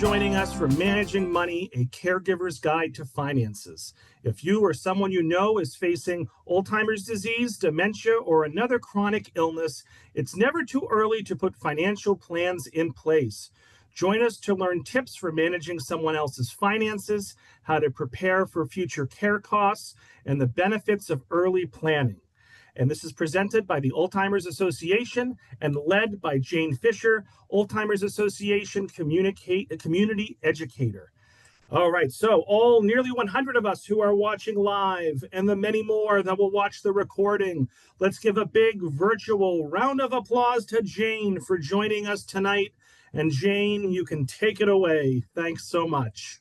joining us for Managing Money, a Caregiver's Guide to Finances. If you or someone you know is facing Alzheimer's disease, dementia, or another chronic illness, it's never too early to put financial plans in place. Join us to learn tips for managing someone else's finances, how to prepare for future care costs, and the benefits of early planning. And this is presented by the Alzheimer's Association and led by Jane Fisher, Alzheimer's Association Community Educator. All right, so all nearly 100 of us who are watching live and the many more that will watch the recording, let's give a big virtual round of applause to Jane for joining us tonight. And Jane, you can take it away. Thanks so much.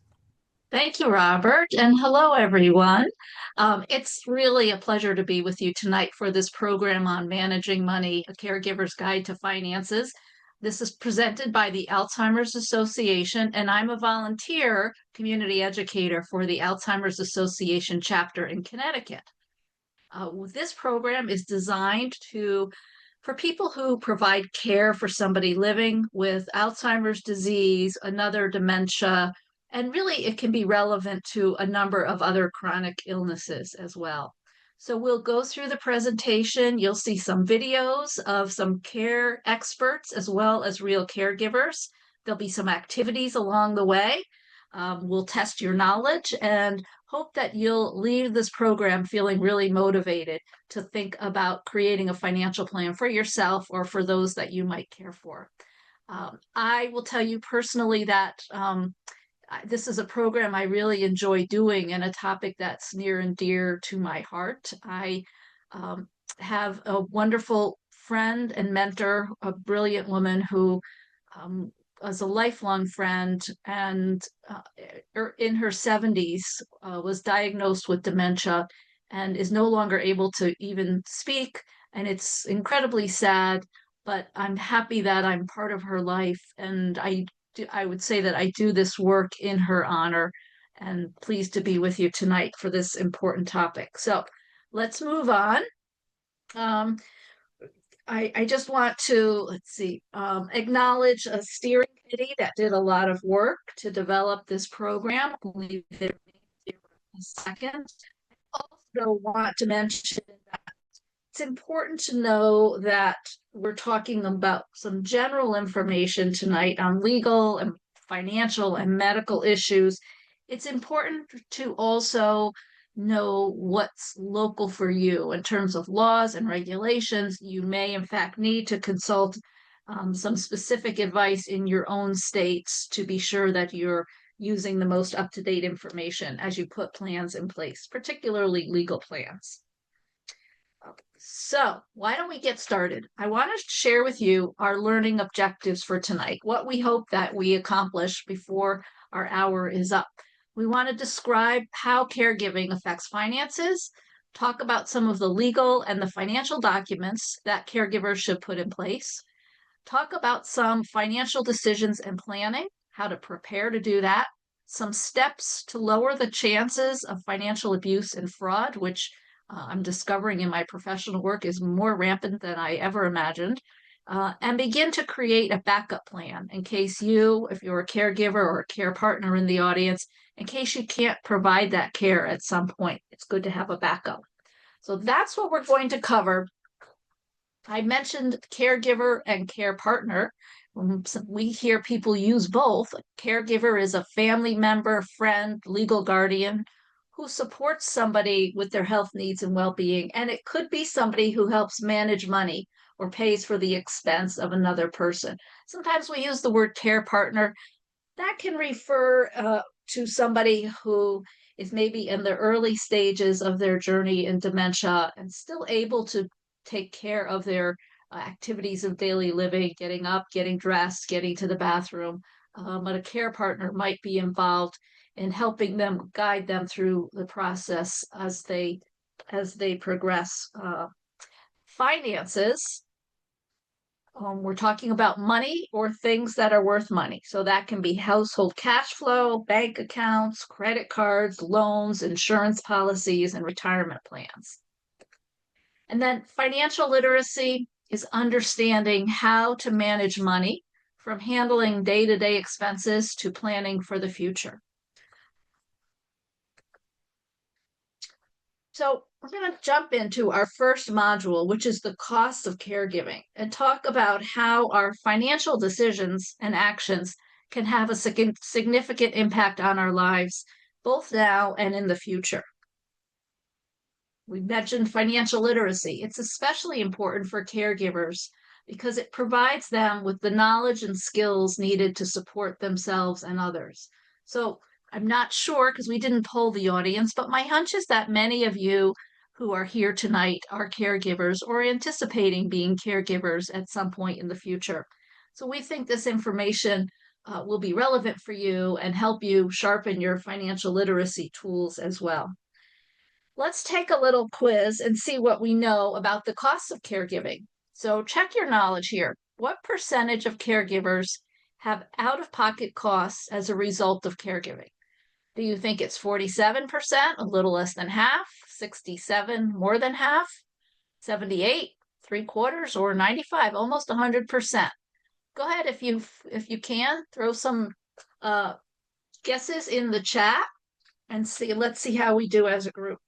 Thank you, Robert, and hello, everyone. It's really a pleasure to be with you tonight for this program on Managing Money, a Caregiver's Guide to Finances. This is presented by the Alzheimer's Association, and I'm a volunteer community educator for the Alzheimer's Association chapter in Connecticut. This program is designed for people who provide care for somebody living with Alzheimer's disease, another dementia, and really it can be relevant to a number of other chronic illnesses as well. So we'll go through the presentation. You'll see some videos of some care experts as well as real caregivers. There'll be some activities along the way. We'll test your knowledge and hope that you'll leave this program feeling really motivated to think about creating a financial plan for yourself or for those that you might care for. I will tell you personally that this is a program I really enjoy doing and a topic that's near and dear to my heart. I have a wonderful friend and mentor, a brilliant woman who was a lifelong friend and in her 70s was diagnosed with dementia and is no longer able to even speak. And it's incredibly sad, but I'm happy that I'm part of her life. And I would say that I do this work in her honor, and pleased to be with you tonight for this important topic. So let's move on. I just want to, acknowledge a steering committee that did a lot of work to develop this program. I'll leave it in a second. I also want to mention that it's important to know that we're talking about some general information tonight on legal and financial and medical issues. It's important to also know what's local for you in terms of laws and regulations. You may, in fact, need to consult some specific advice in your own states to be sure that you're using the most up-to-date information as you put plans in place, particularly legal plans. Okay, so why don't we get started? I want to share with you our learning objectives for tonight, what we hope that we accomplish before our hour is up. We want to describe how caregiving affects finances, talk about some of the legal and the financial documents that caregivers should put in place, talk about some financial decisions and planning, how to prepare to do that, some steps to lower the chances of financial abuse and fraud, which I'm discovering in my professional work is more rampant than I ever imagined, and begin to create a backup plan in case if you're a caregiver or a care partner in the audience, in case you can't provide that care at some point. It's good to have a backup. So that's what we're going to cover. I mentioned caregiver and care partner. We hear people use both. A caregiver is a family member, friend, legal guardian who supports somebody with their health needs and well-being. And it could be somebody who helps manage money or pays for the expense of another person. Sometimes we use the word care partner. That can refer to somebody who is maybe in the early stages of their journey in dementia and still able to take care of their activities of daily living, getting up, getting dressed, getting to the bathroom. But a care partner might be involved in helping them, guide them through the process as they progress. Finances, we're talking about money or things that are worth money. So that can be household cash flow, bank accounts, credit cards, loans, insurance policies, and retirement plans. And then financial literacy is understanding how to manage money from handling day-to-day expenses to planning for the future. So we're going to jump into our first module, which is the cost of caregiving, and talk about how our financial decisions and actions can have a significant impact on our lives, both now and in the future. We mentioned financial literacy. It's especially important for caregivers because it provides them with the knowledge and skills needed to support themselves and others. So I'm not sure because we didn't poll the audience, but my hunch is that many of you who are here tonight are caregivers or anticipating being caregivers at some point in the future. So we think this information will be relevant for you and help you sharpen your financial literacy tools as well. Let's take a little quiz and see what we know about the costs of caregiving. So check your knowledge here. What percentage of caregivers have out-of-pocket costs as a result of caregiving? Do you think it's 47%, a little less than half, 67, more than half, 78, 3/4, or 95, almost 100%? Go ahead if you can, throw some guesses in the chat and see. Let's see how we do as a group.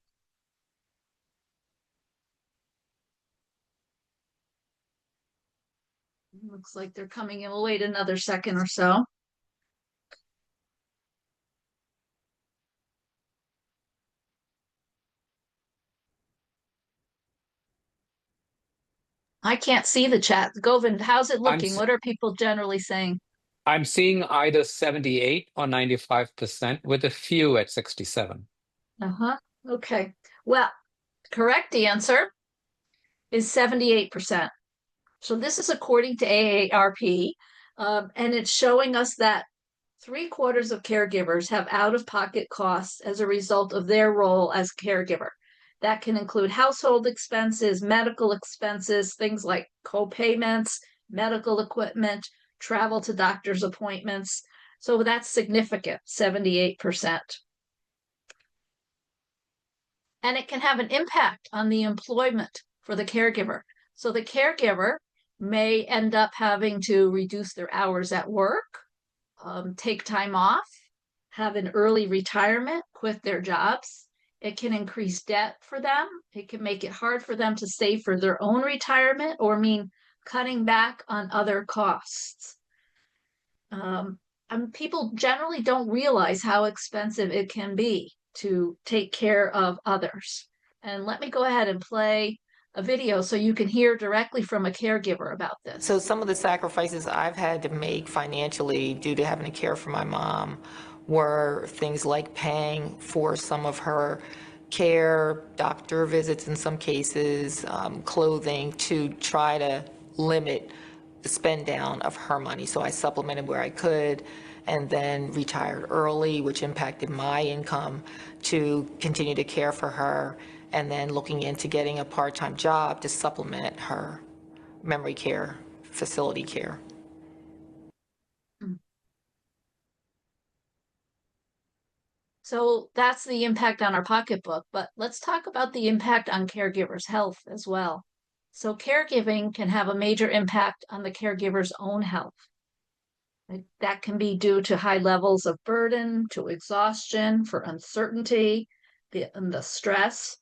Looks like they're coming in. We'll wait another second or so. I can't see the chat. Govind, how's it looking? What are people generally saying? I'm seeing either 78 or 95%, with a few at 67. Okay. Well, correct answer is 78%. So this is according to AARP, and it's showing us that 3/4 of caregivers have out-of-pocket costs as a result of their role as caregiver. That can include household expenses, medical expenses, things like co-payments, medical equipment, travel to doctor's appointments. So that's significant, 78%. And it can have an impact on the employment for the caregiver. So the caregiver may end up having to reduce their hours at work, take time off, have an early retirement, quit their jobs. It can increase debt for them. It can make it hard for them to save for their own retirement or mean cutting back on other costs. People generally don't realize how expensive it can be to take care of others. And let me go ahead and play a video so you can hear directly from a caregiver about this. So some of the sacrifices I've had to make financially due to having to care for my mom were things like paying for some of her care, doctor visits in some cases, clothing, to try to limit the spend down of her money. So I supplemented where I could, and then retired early, which impacted my income to continue to care for her, and then looking into getting a part-time job to supplement her memory care, facility care. So that's the impact on our pocketbook, but let's talk about the impact on caregivers' health as well. So caregiving can have a major impact on the caregiver's own health. That can be due to high levels of burden, to exhaustion, for uncertainty, and the stress.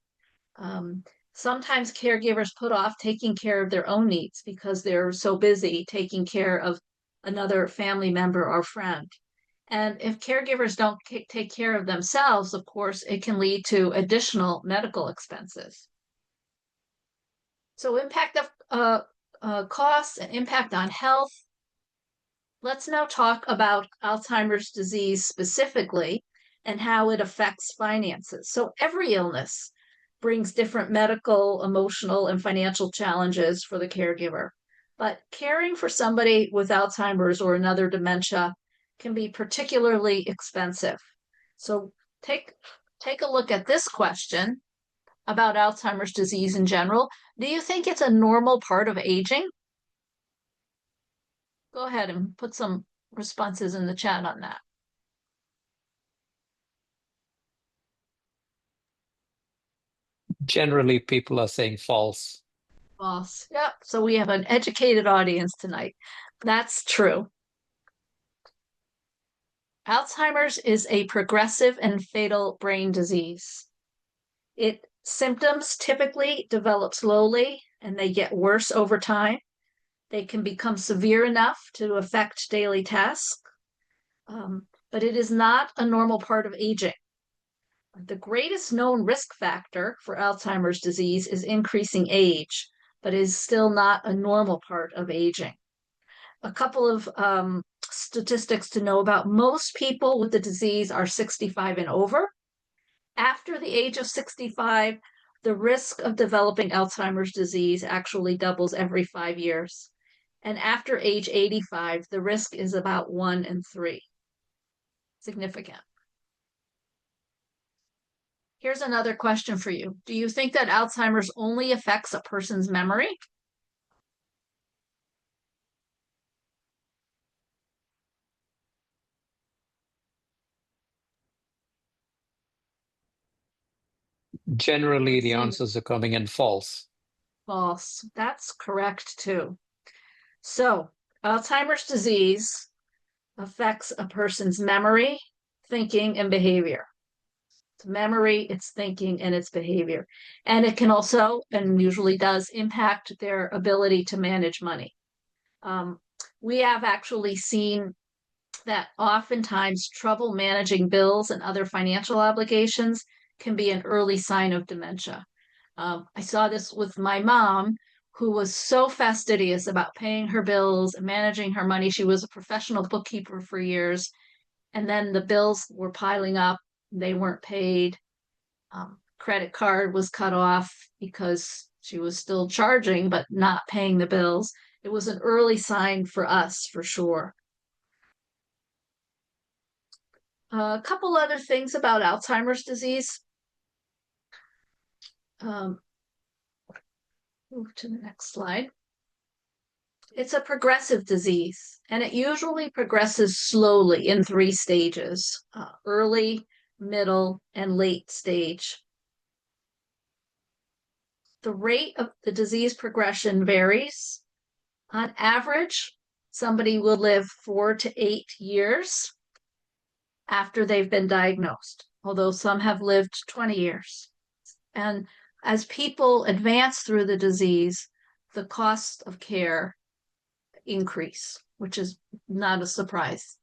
Sometimes caregivers put off taking care of their own needs because they're so busy taking care of another family member or friend. And if caregivers don't take care of themselves, of course, it can lead to additional medical expenses. So impact of costs and impact on health. Let's now talk about Alzheimer's disease specifically and how it affects finances. So every illness brings different medical, emotional, and financial challenges for the caregiver. But caring for somebody with Alzheimer's or another dementia can be particularly expensive. So take a look at this question about Alzheimer's disease in general. Do you think it's a normal part of aging? Go ahead and put some responses in the chat on that. Generally, people are saying false. False. Yep. So we have an educated audience tonight. That's true. Alzheimer's is a progressive and fatal brain disease. Symptoms typically develop slowly and they get worse over time. They can become severe enough to affect daily tasks, but it is not a normal part of aging. The greatest known risk factor for Alzheimer's disease is increasing age, but is still not a normal part of aging. A couple of statistics to know about: most people with the disease are 65 and over. After the age of 65, the risk of developing Alzheimer's disease actually doubles every 5 years. And after age 85, the risk is about 1 in 3. Significant. Here's another question for you. Do you think that Alzheimer's only affects a person's memory? Generally, the answers are coming in false. False. That's correct too. So, Alzheimer's disease affects a person's memory, thinking, and behavior. It's memory, it's thinking, and it's behavior. And it can also, and usually does, impact their ability to manage money. We have actually seen that oftentimes trouble managing bills and other financial obligations can be an early sign of dementia. I saw this with my mom, who was so fastidious about paying her bills and managing her money. She was a professional bookkeeper for years, and then the bills were piling up. They weren't paid. Credit card was cut off because she was still charging but not paying the bills. It was an early sign for us, for sure. A couple other things about Alzheimer's disease. Move to the next slide. It's a progressive disease, and it usually progresses slowly in 3 stages: early, middle, and late stage. The rate of the disease progression varies. On average, somebody will live 4 to 8 years after they've been diagnosed, although some have lived 20 years. And as people advance through the disease, the cost of care increase, which is not a surprise.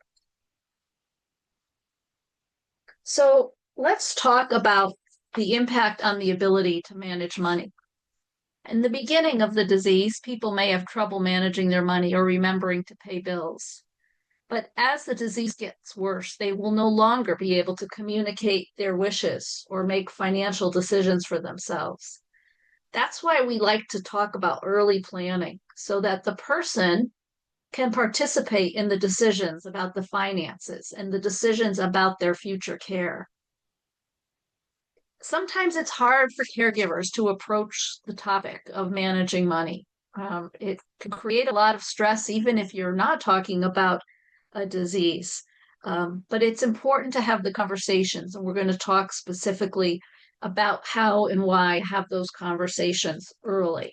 So let's talk about the impact on the ability to manage money. In the beginning of the disease, people may have trouble managing their money or remembering to pay bills. But as the disease gets worse, they will no longer be able to communicate their wishes or make financial decisions for themselves. That's why we like to talk about early planning, so that the person can participate in the decisions about the finances and the decisions about their future care. Sometimes it's hard for caregivers to approach the topic of managing money. It can create a lot of stress, even if you're not talking about a disease. But it's important to have the conversations, and we're going to talk specifically about how and why have those conversations early.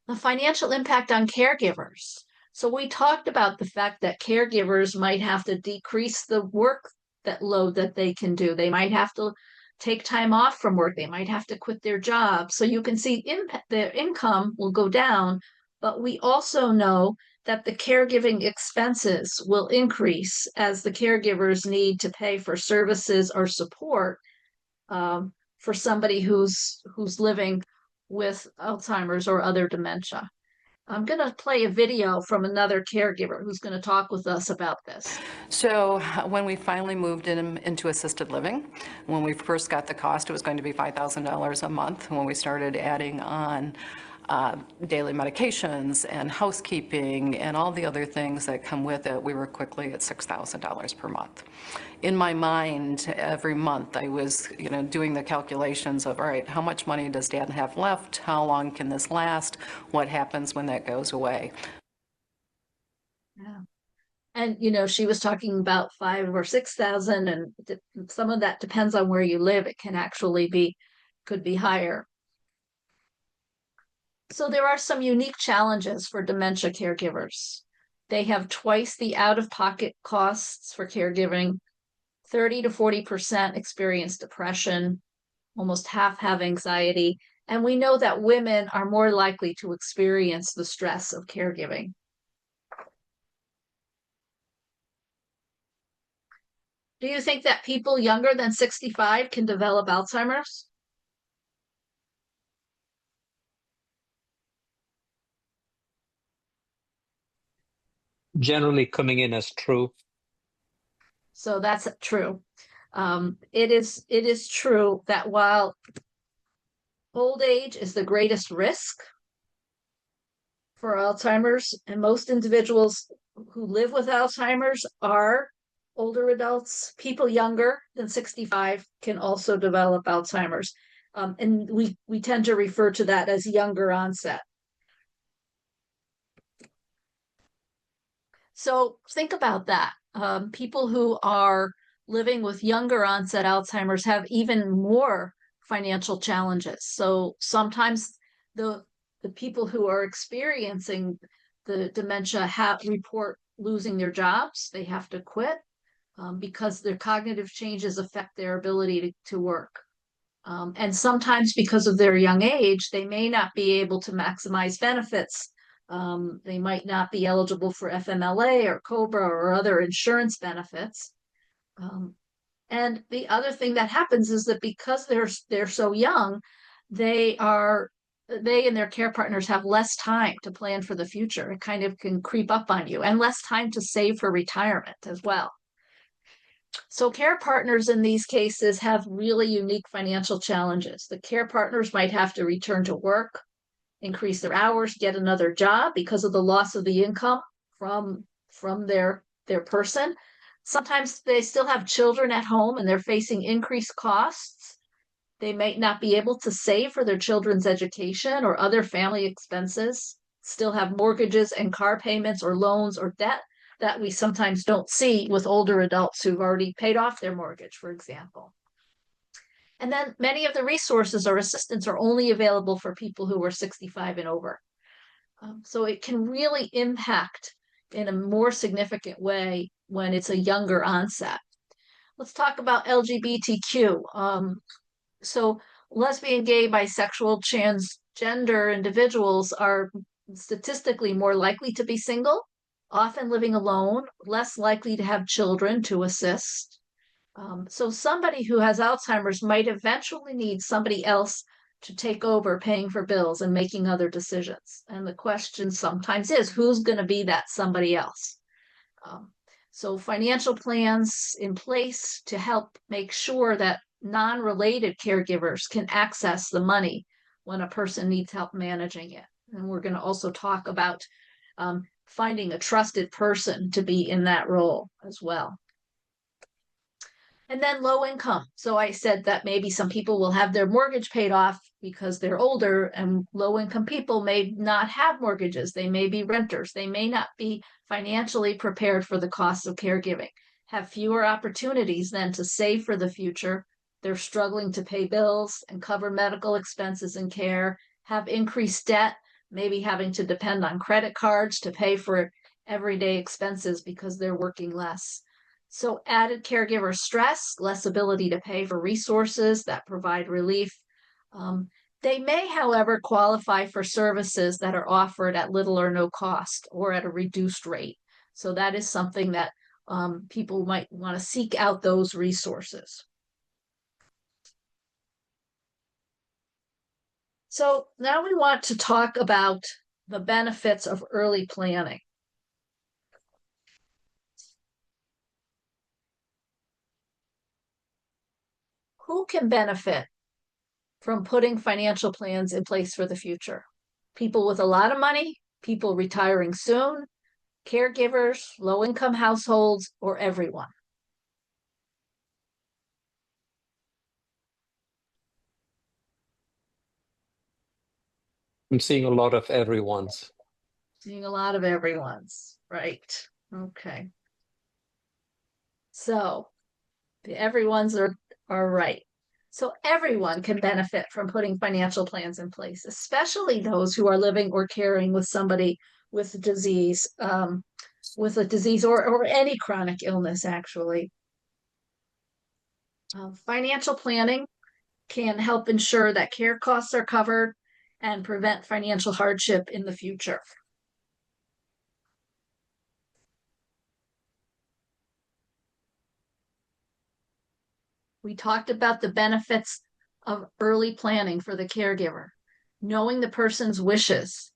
The financial impact on caregivers. So we talked about the fact that caregivers might have to decrease the work load that they can do. They might have to take time off from work. They might have to quit their job. So you can see their income will go down, but we also know that the caregiving expenses will increase as the caregivers need to pay for services or support for somebody who's living with Alzheimer's or other dementia. I'm going to play a video from another caregiver who's going to talk with us about this. So when we finally moved into assisted living, when we first got the cost, it was going to be $5,000 a month. When we started adding on daily medications and housekeeping and all the other things that come with it, we were quickly at $6,000 per month. In my mind, every month I was, doing the calculations of, all right, how much money does Dad have left? How long can this last? What happens when that goes away? Yeah. And, she was talking about 5,000 or 6,000, and some of that depends on where you live. It can actually could be higher. So there are some unique challenges for dementia caregivers. They have twice the out-of-pocket costs for caregiving. 30 to 40% experience depression, almost half have anxiety, and we know that women are more likely to experience the stress of caregiving. Do you think that people younger than 65 can develop Alzheimer's? Generally coming in as true. So that's true. It is true that while old age is the greatest risk for Alzheimer's, and most individuals who live with Alzheimer's are older adults, people younger than 65 can also develop Alzheimer's. And we tend to refer to that as younger onset. So think about that. People who are living with younger onset Alzheimer's have even more financial challenges. So sometimes the people who are experiencing the dementia report losing their jobs. They have to quit because their cognitive changes affect their ability to work. And sometimes because of their young age, they may not be able to maximize benefits. They might not be eligible for FMLA or COBRA or other insurance benefits. And the other thing that happens is that because they're so young, they and their care partners have less time to plan for the future. It kind of can creep up on you, and less time to save for retirement as well. So care partners in these cases have really unique financial challenges. The care partners might have to return to work, increase their hours, get another job because of the loss of the income from their person. Sometimes they still have children at home and they're facing increased costs. They might not be able to save for their children's education or other family expenses, still have mortgages and car payments or loans or debt that we sometimes don't see with older adults who've already paid off their mortgage, for example. And then many of the resources or assistance are only available for people who are 65 and over. So it can really impact in a more significant way when it's a younger onset. Let's talk about LGBTQ. So lesbian, gay, bisexual, transgender individuals are statistically more likely to be single, often living alone, less likely to have children to assist. So somebody who has Alzheimer's might eventually need somebody else to take over paying for bills and making other decisions. And the question sometimes is, who's going to be that somebody else? So financial plans in place to help make sure that non-related caregivers can access the money when a person needs help managing it. And we're going to also talk about finding a trusted person to be in that role as well. And then low income. So I said that maybe some people will have their mortgage paid off because they're older, and low income people may not have mortgages. They may be renters. They may not be financially prepared for the cost of caregiving, have fewer opportunities then to save for the future. They're struggling to pay bills and cover medical expenses and care, have increased debt, maybe having to depend on credit cards to pay for everyday expenses because they're working less. So added caregiver stress, less ability to pay for resources that provide relief. They may, however, qualify for services that are offered at little or no cost or at a reduced rate. So that is something that people might want to seek out those resources. So now we want to talk about the benefits of early planning. Who can benefit from putting financial plans in place for the future? People with a lot of money, people retiring soon, caregivers, low-income households, or everyone? I'm seeing a lot of everyone's. Seeing a lot of everyone's, right? Okay. So the everyone's are right. So everyone can benefit from putting financial plans in place, especially those who are living or caring with somebody with disease. with a disease or any chronic illness, actually. Financial planning can help ensure that care costs are covered and prevent financial hardship in the future. We talked about the benefits of early planning for the caregiver, knowing the person's wishes,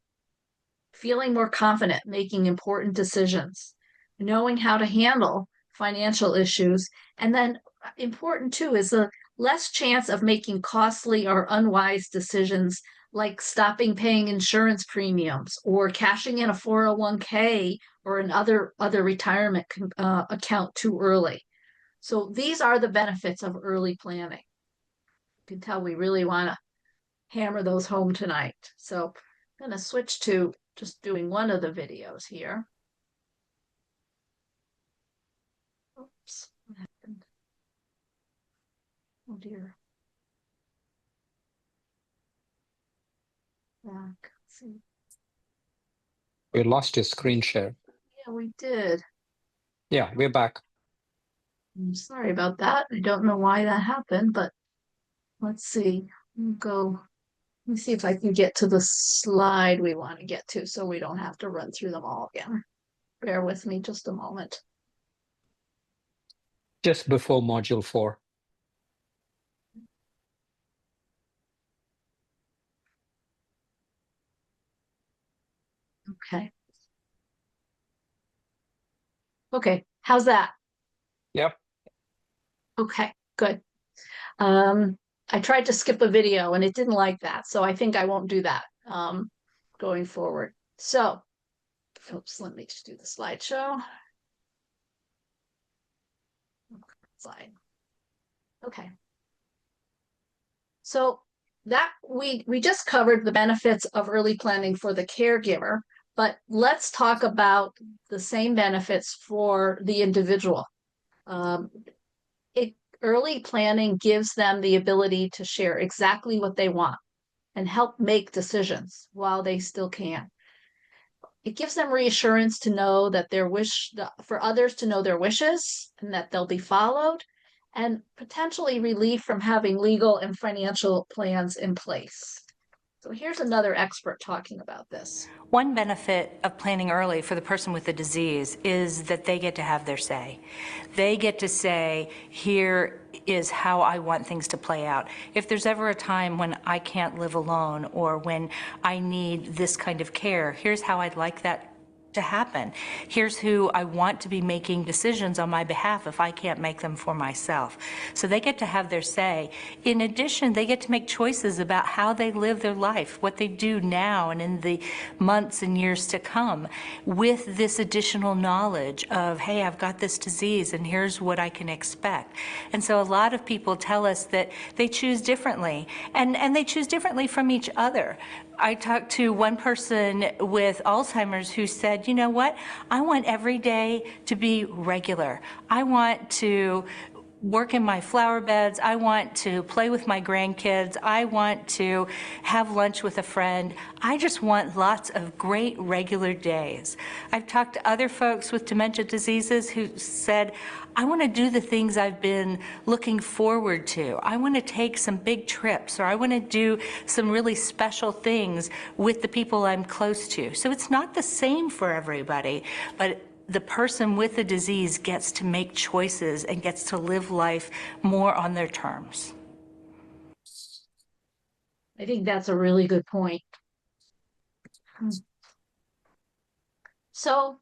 feeling more confident making important decisions, knowing how to handle financial issues, and then important too is the less chance of making costly or unwise decisions like stopping paying insurance premiums or cashing in a 401k or another retirement account too early. So these are the benefits of early planning. You can tell we really want to hammer those home tonight. So I'm going to switch to just doing one of the videos here. Oops, what happened? Oh dear. Back. Let's see. We lost your screen share. Yeah, we did. Yeah, we're back. I'm sorry about that. I don't know why that happened, but let's see. Let me see if I can get to the slide we want to get to so we don't have to run through them all again. Bear with me just a moment. Just before module 4. Okay. Okay, how's that? Yep. Okay, good. I tried to skip a video and it didn't like that, so I think I won't do that going forward. So, oops, let me just do the slideshow. Slide. Okay. So that we just covered the benefits of early planning for the caregiver, but let's talk about the same benefits for the individual. Early planning gives them the ability to share exactly what they want and help make decisions while they still can. It gives them reassurance to know that for others to know their wishes and that they'll be followed, and potentially relief from having legal and financial plans in place. So here's another expert talking about this. One benefit of planning early for the person with the disease is that they get to have their say. They get to say, here is how I want things to play out. If there's ever a time when I can't live alone or when I need this kind of care, here's how I'd like that to happen. Here's who I want to be making decisions on my behalf if I can't make them for myself. So they get to have their say. In addition, they get to make choices about how they live their life, what they do now and in the months and years to come, with this additional knowledge of, hey, I've got this disease and here's what I can expect. And so a lot of people tell us that they choose differently, and they choose differently from each other. I talked to one person with Alzheimer's who said, you know what, I want every day to be regular. I want to work in my flower beds. I want to play with my grandkids. I want to have lunch with a friend. I just want lots of great regular days. I've talked to other folks with dementia diseases who said, I want to do the things I've been looking forward to. I want to take some big trips, or I want to do some really special things with the people I'm close to. So it's not the same for everybody, but the person with the disease gets to make choices and gets to live life more on their terms. I think that's a really good point. So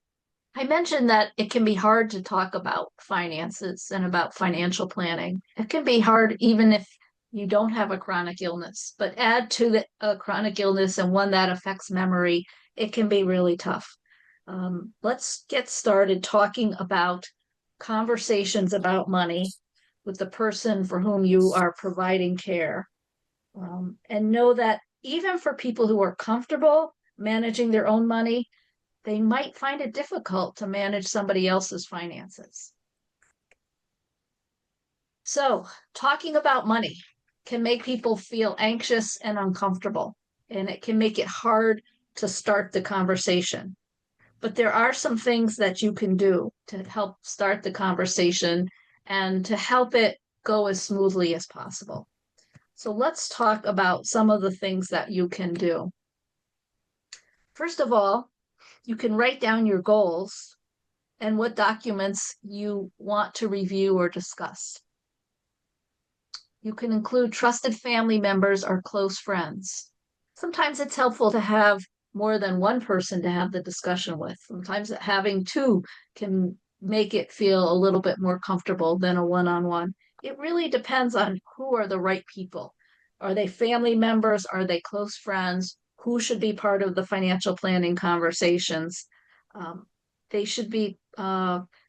I mentioned that it can be hard to talk about finances and about financial planning. It can be hard even if you don't have a chronic illness, but add to a chronic illness and one that affects memory, it can be really tough. Let's get started talking about conversations about money with the person for whom you are providing care. And know that even for people who are comfortable managing their own money, they might find it difficult to manage somebody else's finances. So, talking about money can make people feel anxious and uncomfortable, and it can make it hard to start the conversation. But there are some things that you can do to help start the conversation and to help it go as smoothly as possible. So let's talk about some of the things that you can do. First of all, you can write down your goals and what documents you want to review or discuss. You can include trusted family members or close friends. Sometimes it's helpful to have more than one person to have the discussion with. Sometimes having two can make it feel a little bit more comfortable than a one-on-one. It really depends on who are the right people. Are they family members? Are they close friends? Who should be part of the financial planning conversations? They should be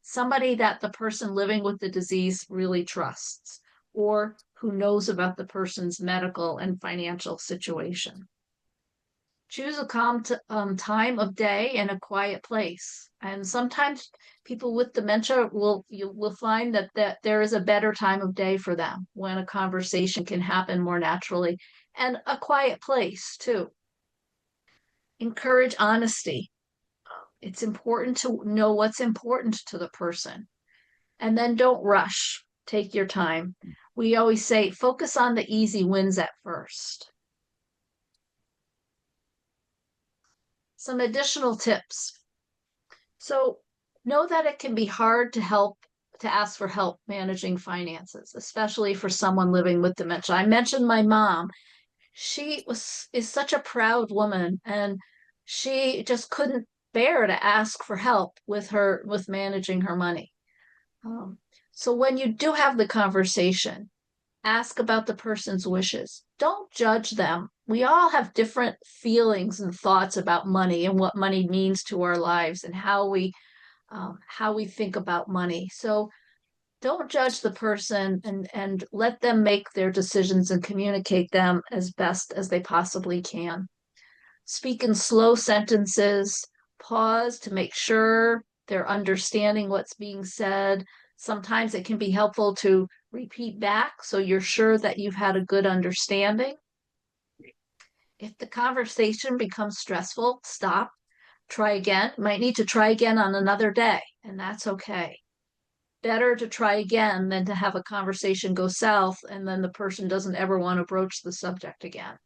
somebody that the person living with the disease really trusts, or who knows about the person's medical and financial situation. Choose a calm time of day and a quiet place. And sometimes people with dementia will find that there is a better time of day for them when a conversation can happen more naturally, and a quiet place too. Encourage honesty. It's important to know what's important to the person. And then don't rush. Take your time. We always say, focus on the easy wins at first. Some additional tips. So know that it can be hard to ask for help managing finances, especially for someone living with dementia. I mentioned my mom. She is such a proud woman, and she just couldn't bear to ask for help with managing her money. So when you do have the conversation, ask about the person's wishes. Don't judge them. We all have different feelings and thoughts about money and what money means to our lives and how we think about money. So don't judge the person, and let them make their decisions and communicate them as best as they possibly can. Speak in slow sentences. Pause to make sure they're understanding what's being said. Sometimes it can be helpful to repeat back so you're sure that you've had a good understanding. If the conversation becomes stressful, stop, try again. You might need to try again on another day, and that's okay. Better to try again than to have a conversation go south and then the person doesn't ever want to broach the subject again.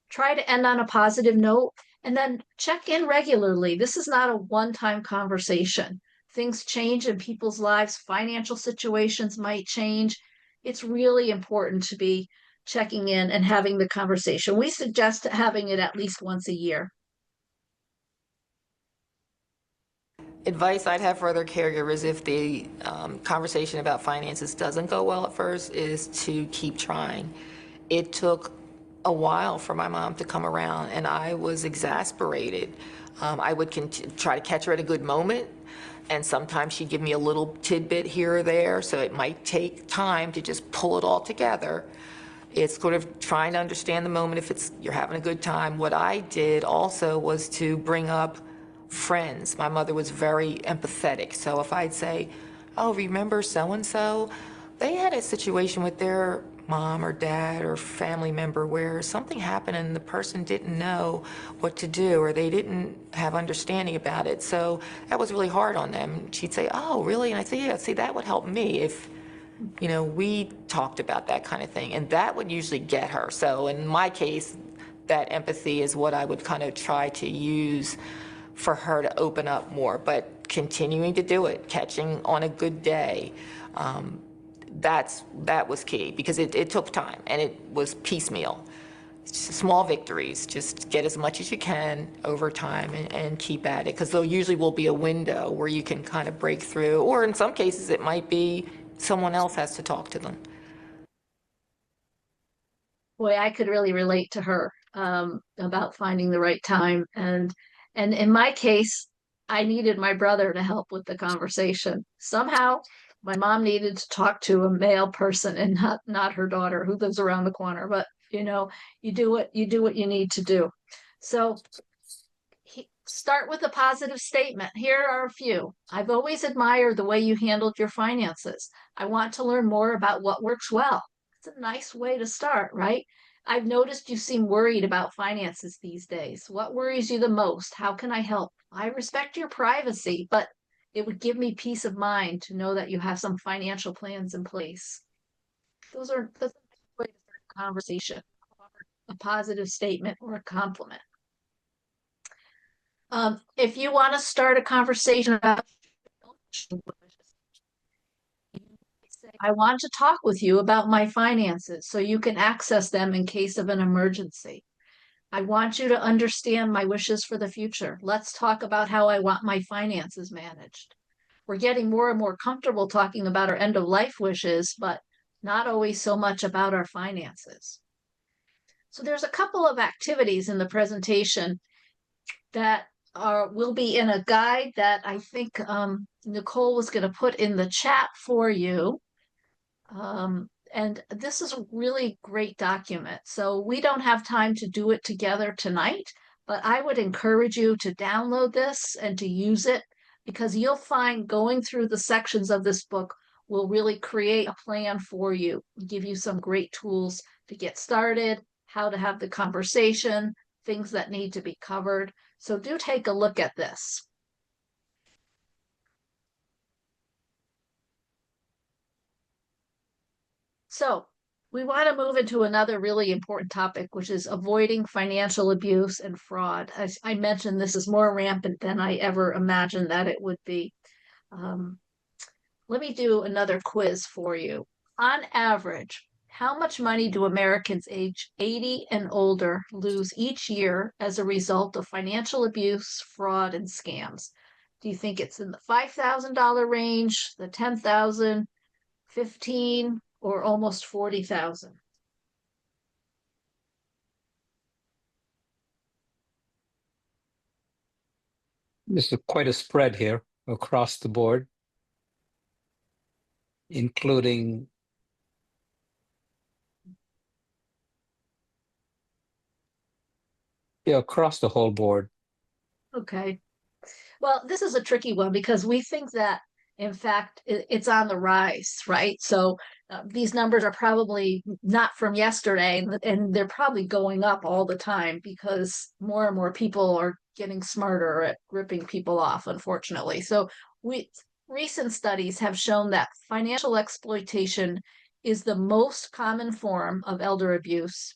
Try to end on a positive note, and then check in regularly. This is not a one-time conversation. Things change in people's lives. Financial situations might change. It's really important to be checking in and having the conversation. We suggest having it at least once a year. Advice I'd have for other caregivers if the conversation about finances doesn't go well at first is to keep trying. It took a while for my mom to come around, and I was exasperated. I would try to catch her at a good moment, and sometimes she'd give me a little tidbit here or there, so it might take time to just pull it all together. It's sort of trying to understand the moment if you're having a good time. What I did also was to bring up friends. My mother was very empathetic, so if I'd say, oh, remember so-and-so? They had a situation with their mom or dad or family member where something happened and the person didn't know what to do, or they didn't have understanding about it. So that was really hard on them. She'd say, oh, really? And I'd say, yeah, see, that would help me if, we talked about that kind of thing. And that would usually get her. So in my case, that empathy is what I would kind of try to use for her to open up more, but continuing to do it, catching on a good day, that was key, because it took time and it was piecemeal. Small victories, just get as much as you can over time and keep at it, because there usually will be a window where you can kind of break through, or in some cases it might be someone else has to talk to them. Boy, I could really relate to her about finding the right time. And in my case, I needed my brother to help with the conversation. Somehow, my mom needed to talk to a male person and not her daughter who lives around the corner. But you do what you need to do. So start with a positive statement. Here are a few. I've always admired the way you handled your finances. I want to learn more about what works well. It's a nice way to start, right? I've noticed you seem worried about finances these days. What worries you the most? How can I help? I respect your privacy, but it would give me peace of mind to know that you have some financial plans in place. That's a nice way to start a conversation, a positive statement or a compliment. If you want to start a conversation about, I want to talk with you about my finances so you can access them in case of an emergency. I want you to understand my wishes for the future. Let's talk about how I want my finances managed. We're getting more and more comfortable talking about our end of life wishes, but not always so much about our finances. So there's a couple of activities in the presentation that will be in a guide that I think Nicole was going to put in the chat for you. And this is a really great document. So we don't have time to do it together tonight, but I would encourage you to download this and to use it, because you'll find going through the sections of this book will really create a plan for you, give you some great tools to get started, how to have the conversation, things that need to be covered. So do take a look at this. So we want to move into another really important topic, which is avoiding financial abuse and fraud. As I mentioned, this is more rampant than I ever imagined that it would be. Let me do another quiz for you. On average, how much money do Americans age 80 and older lose each year as a result of financial abuse, fraud, and scams? Do you think it's in the $5,000 range, the 10,000, 15, or almost 40,000? This is quite a spread here across the board, including across the whole board. Okay. Well, this is a tricky one because we think that, in fact, it's on the rise, right? So these numbers are probably not from yesterday, and they're probably going up all the time because more and more people are getting smarter at ripping people off, unfortunately. So recent studies have shown that financial exploitation is the most common form of elder abuse,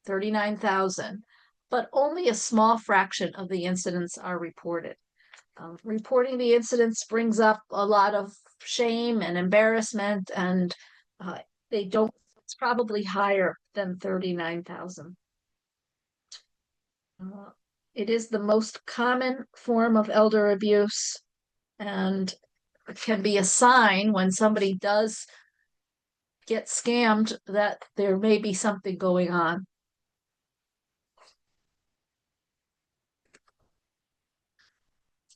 39,000, but only a small fraction of the incidents are reported. Reporting the incidents brings up a lot of shame and embarrassment, and it's probably higher than 39,000. It is the most common form of elder abuse, and it can be a sign when somebody does get scammed that there may be something going on.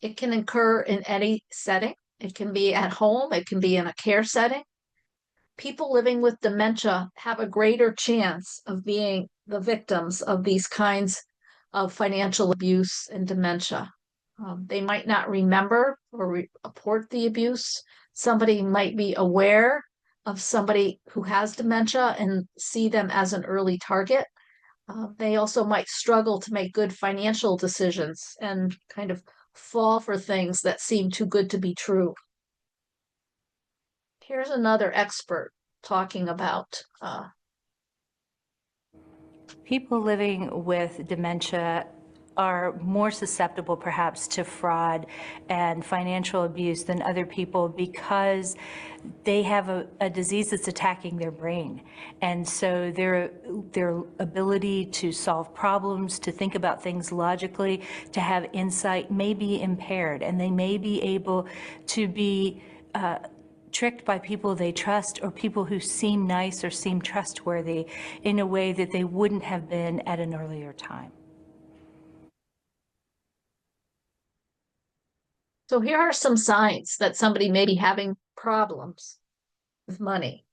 It can occur in any setting. It can be at home, it can be in a care setting. People living with dementia have a greater chance of being the victims of these kinds of financial abuse and dementia. They might not remember or report the abuse. Somebody might be aware of somebody who has dementia and see them as an early target. They also might struggle to make good financial decisions and kind of fall for things that seem too good to be true. Here's another expert talking about People living with dementia are more susceptible perhaps to fraud and financial abuse than other people because they have a disease that's attacking their brain. And so their ability to solve problems, to think about things logically, to have insight may be impaired, and they may be able to be tricked by people they trust or people who seem nice or seem trustworthy in a way that they wouldn't have been at an earlier time. So here are some signs that somebody may be having problems with money.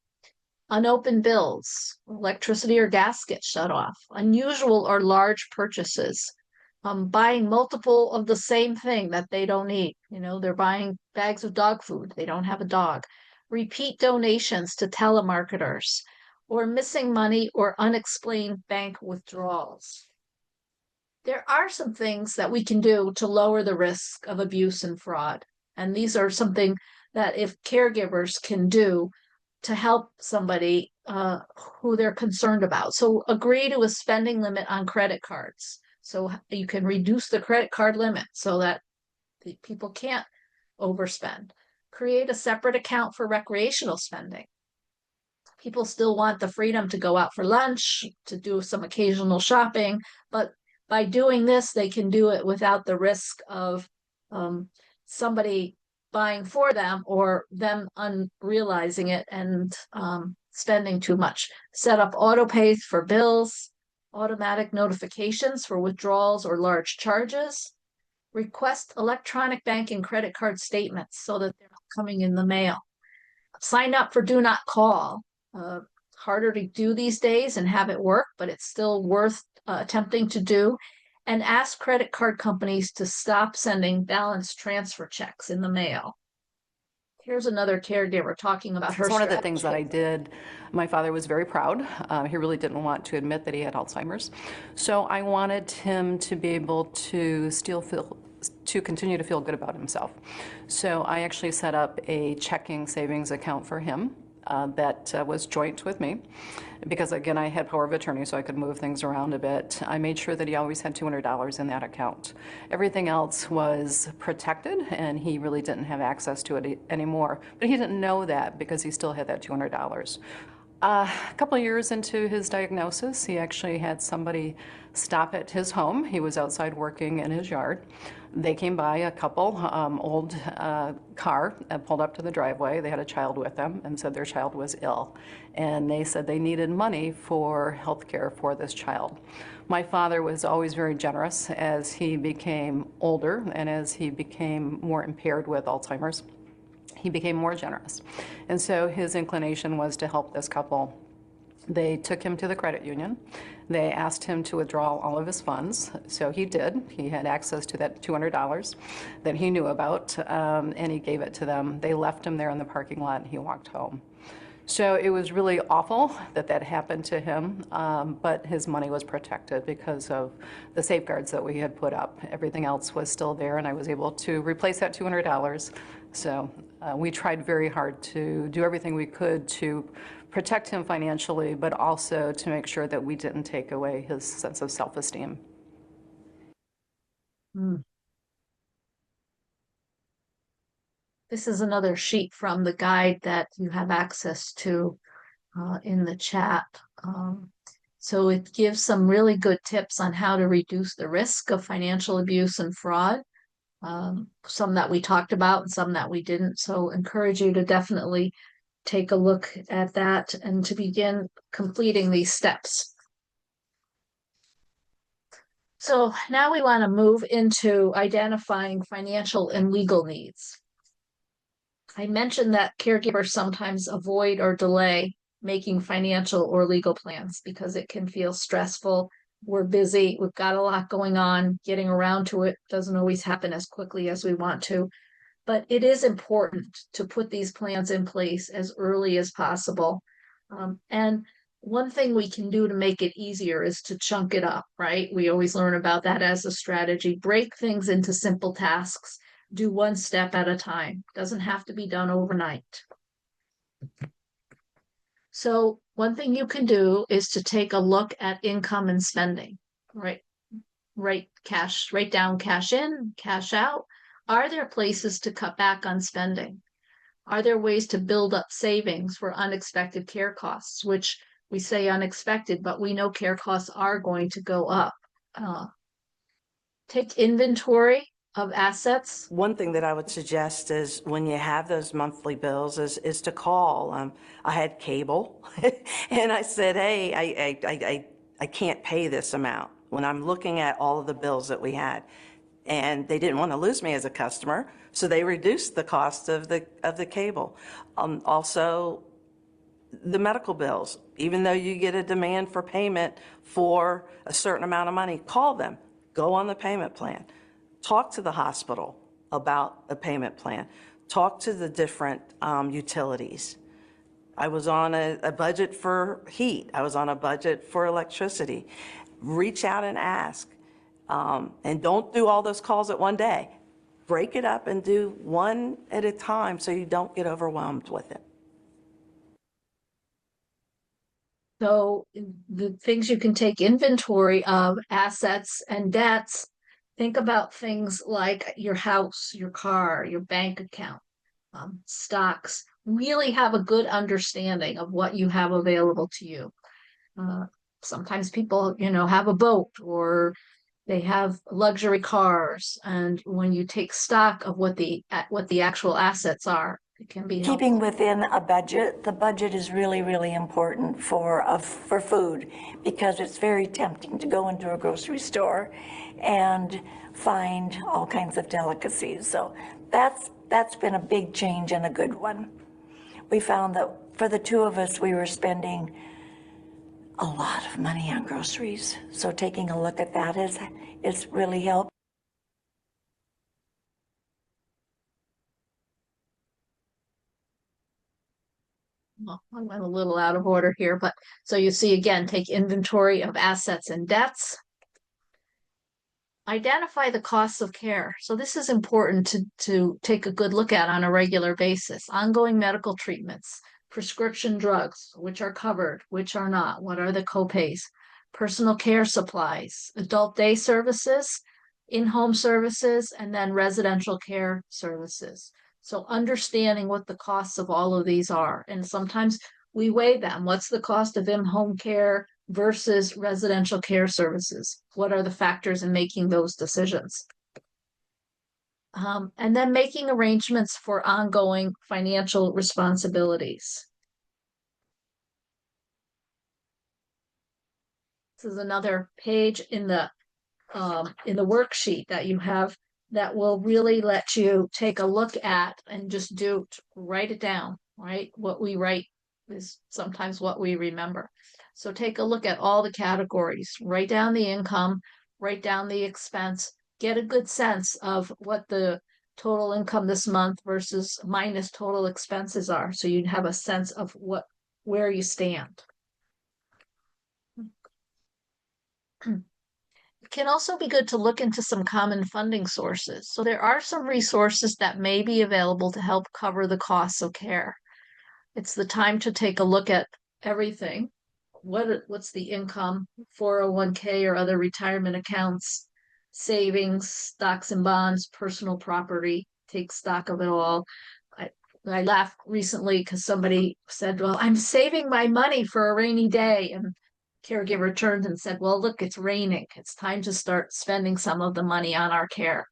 Unopened bills, electricity or gas gets shut off, unusual or large purchases, buying multiple of the same thing that they don't need. You know, they're buying bags of dog food, they don't have a dog. Repeat donations to telemarketers, or missing money or unexplained bank withdrawals. There are some things that we can do to lower the risk of abuse and fraud. And these are something that if caregivers can do to help somebody who they're concerned about. So agree to a spending limit on credit cards. So you can reduce the credit card limit so that people can't overspend. Create a separate account for recreational spending. People still want the freedom to go out for lunch, to do some occasional shopping, but by doing this, they can do it without the risk of somebody buying for them or them unrealizing it and spending too much. Set up auto pays for bills, automatic notifications for withdrawals or large charges. Request electronic banking credit card statements so that they're not coming in the mail. Sign up for Do Not Call. Harder to do these days and have it work, but it's still worth attempting to do. And ask credit card companies to stop sending balance transfer checks in the mail. Here's another caregiver talking about her It's one of the strategy. things that I did. My father was very proud. He really didn't want to admit that he had Alzheimer's. So I wanted him to be able to continue to feel good about himself. So I actually set up a checking savings account for him that was joint with me. Because again, I had power of attorney, so I could move things around a bit. I made sure that he always had $200 in that account. Everything else was protected, and he really didn't have access to it anymore. But he didn't know that because he still had that $200. A couple of years into his diagnosis, he actually had somebody stop at his home. He was outside working in his yard. They came by, a couple, old car, pulled up to the driveway. They had a child with them and said their child was ill. And they said they needed money for health care for this child. My father was always very generous as he became older and as he became more impaired with Alzheimer's. He became more generous. And so his inclination was to help this couple. They took him to the credit union. They asked him to withdraw all of his funds, so he did. He had access to that $200 that he knew about, and he gave it to them. They left him there in the parking lot, and he walked home. So it was really awful that that happened to him, but his money was protected because of the safeguards that we had put up. Everything else was still there, and I was able to replace that $200. So we tried very hard to do everything we could to protect him financially, but also to make sure that we didn't take away his sense of self-esteem. This is another sheet from the guide that you have access to in the chat. So it gives some really good tips on how to reduce the risk of financial abuse and fraud. Some that we talked about and some that we didn't. So encourage you to definitely take a look at that and to begin completing these steps. So now we want to move into identifying financial and legal needs. I mentioned that caregivers sometimes avoid or delay making financial or legal plans because it can feel stressful. We're busy, we've got a lot going on, getting around to it doesn't always happen as quickly as we want to. But it is important to put these plans in place as early as possible. And one thing we can do to make it easier is to chunk it up, right? We always learn about that as a strategy. Break things into simple tasks. Do one step at a time. Doesn't have to be done overnight. So one thing you can do is to take a look at income and spending, right? Write down cash in, cash out. Are there places to cut back on spending? Are there ways to build up savings for unexpected care costs, which we say unexpected, but we know care costs are going to go up. Take inventory of assets. One thing that I would suggest is when you have those monthly bills is to call. I had cable and I said, hey, I can't pay this amount when I'm looking at all of the bills that we had. And they didn't want to lose me as a customer, so they reduced the cost of the cable. Also, the medical bills, even though you get a demand for payment for a certain amount of money, call them, go on the payment plan. Talk to the hospital about a payment plan. Talk to the different utilities. I was on a budget for heat. I was on a budget for electricity. Reach out and ask. And don't do all those calls at one day. Break it up and do one at a time so you don't get overwhelmed with it. So the things you can take inventory of, assets and debts, think about things like your house, your car, your bank account, stocks. Really have a good understanding of what you have available to you. Sometimes people, have a boat or they have luxury cars, and when you take stock of what the actual assets are, it can be helpful. Keeping within a budget, the budget is really, really important for food, because it's very tempting to go into a grocery store and find all kinds of delicacies. So that's been a big change and a good one. We found that for the two of us, we were spending a lot of money on groceries. So taking a look at that is really helped. Well, I went a little out of order here, but so you see again, take inventory of assets and debts. Identify the costs of care. So this is important to take a good look at on a regular basis. Ongoing medical treatments, prescription drugs, which are covered, which are not, what are the copays, personal care supplies, adult day services, in-home services, and then residential care services. So understanding what the costs of all of these are. And sometimes we weigh them. What's the cost of in-home care versus residential care services? What are the factors in making those decisions? And then making arrangements for ongoing financial responsibilities. This is another page in the worksheet that you have that will really let you take a look at and just write it down, right? What we write is sometimes what we remember. So take a look at all the categories, write down the income, write down the expense, get a good sense of what the total income this month versus minus total expenses are. So you'd have a sense of where you stand. It can also be good to look into some common funding sources. So there are some resources that may be available to help cover the costs of care. It's the time to take a look at everything. What's the income, 401k or other retirement accounts, savings, stocks and bonds, personal property, take stock of it all. I laughed recently because somebody said, well, I'm saving my money for a rainy day. And caregiver turned and said, well, look, it's raining. It's time to start spending some of the money on our care.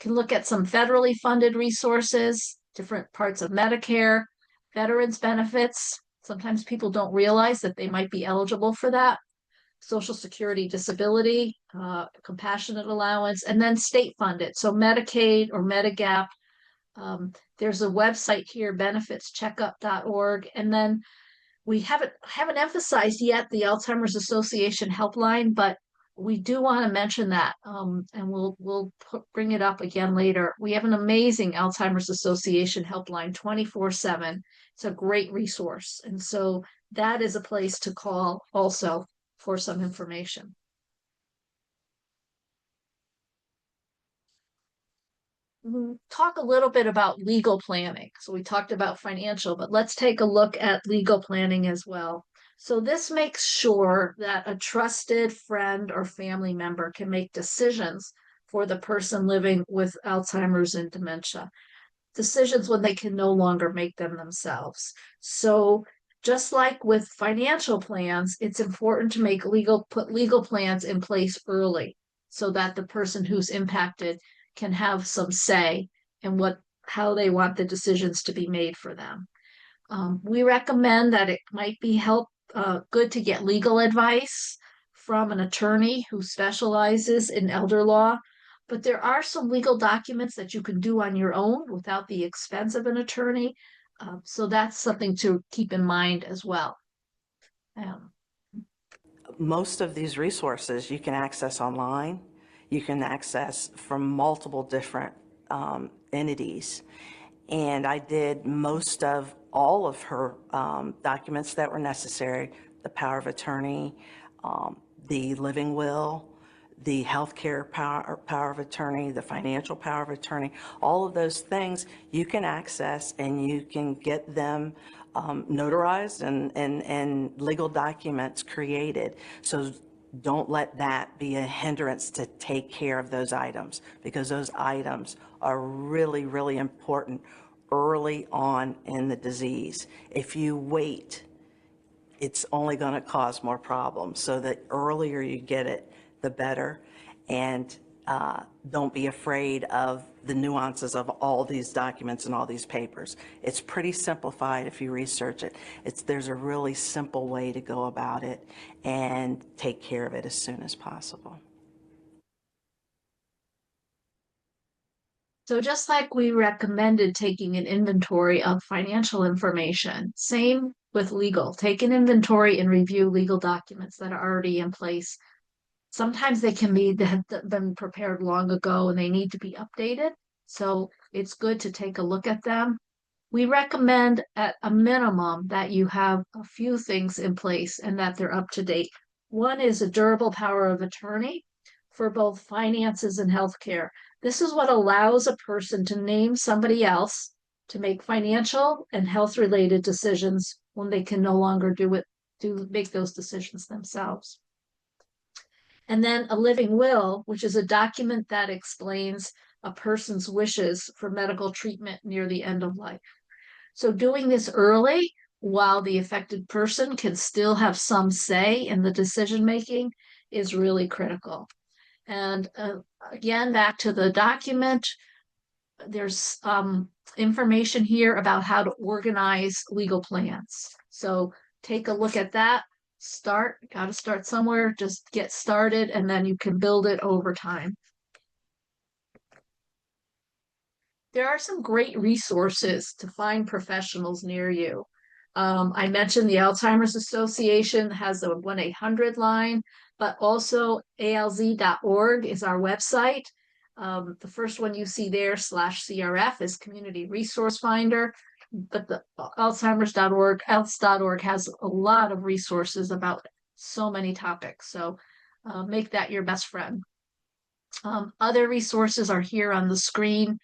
Can look at some federally funded resources, different parts of Medicare, veterans benefits. Sometimes people don't realize that they might be eligible for that. Social Security disability, compassionate allowance, and then state funded. So Medicaid or Medigap. There's a website here, benefitscheckup.org. And then we haven't emphasized yet the Alzheimer's Association helpline, but we do want to mention that, and we'll bring it up again later. We have an amazing Alzheimer's Association helpline 24/7. It's a great resource. And so that is a place to call also for some information. Talk a little bit about legal planning. So we talked about financial, but let's take a look at legal planning as well. So this makes sure that a trusted friend or family member can make decisions for the person living with Alzheimer's and dementia. Decisions when they can no longer make them themselves. So just like with financial plans, it's important to put legal plans in place early so that the person who's impacted can have some say in how they want the decisions to be made for them. We recommend that it might be good to get legal advice from an attorney who specializes in elder law, but there are some legal documents that you can do on your own without the expense of an attorney. So that's something to keep in mind as well. Most of these resources you can access online. You can access from multiple different entities. And I did most of all of her documents that were necessary, the power of attorney, the living will, the healthcare power of attorney, the financial power of attorney, all of those things you can access and you can get them notarized and legal documents created. So don't let that be a hindrance to take care of those items, because those items are really, really important early on in the disease. If you wait, it's only going to cause more problems. So the earlier you get it, the better. And don't be afraid of the nuances of all these documents and all these papers. It's pretty simplified if you research it. There's a really simple way to go about it and take care of it as soon as possible. So just like we recommended taking an inventory of financial information, same with legal. Take an inventory and review legal documents that are already in place. Sometimes they have been prepared long ago and they need to be updated. So it's good to take a look at them. We recommend at a minimum that you have a few things in place and that they're up to date. One is a durable power of attorney for both finances and healthcare. This is what allows a person to name somebody else to make financial and health related decisions when they can no longer make those decisions themselves. And then a living will, which is a document that explains a person's wishes for medical treatment near the end of life. So doing this early while the affected person can still have some say in the decision making is really critical. And again, back to the document, there's information here about how to organize legal plans. So take a look at that. Got to start somewhere, just get started, and then you can build it over time. There are some great resources to find professionals near you. I mentioned the Alzheimer's Association has a 1-800 line, but also alz.org is our website. The first one you see there /CRF is Community Resource Finder, but the Alzheimer's.org, else.org has a lot of resources about so many topics. So make that your best friend. Other resources are here on the screen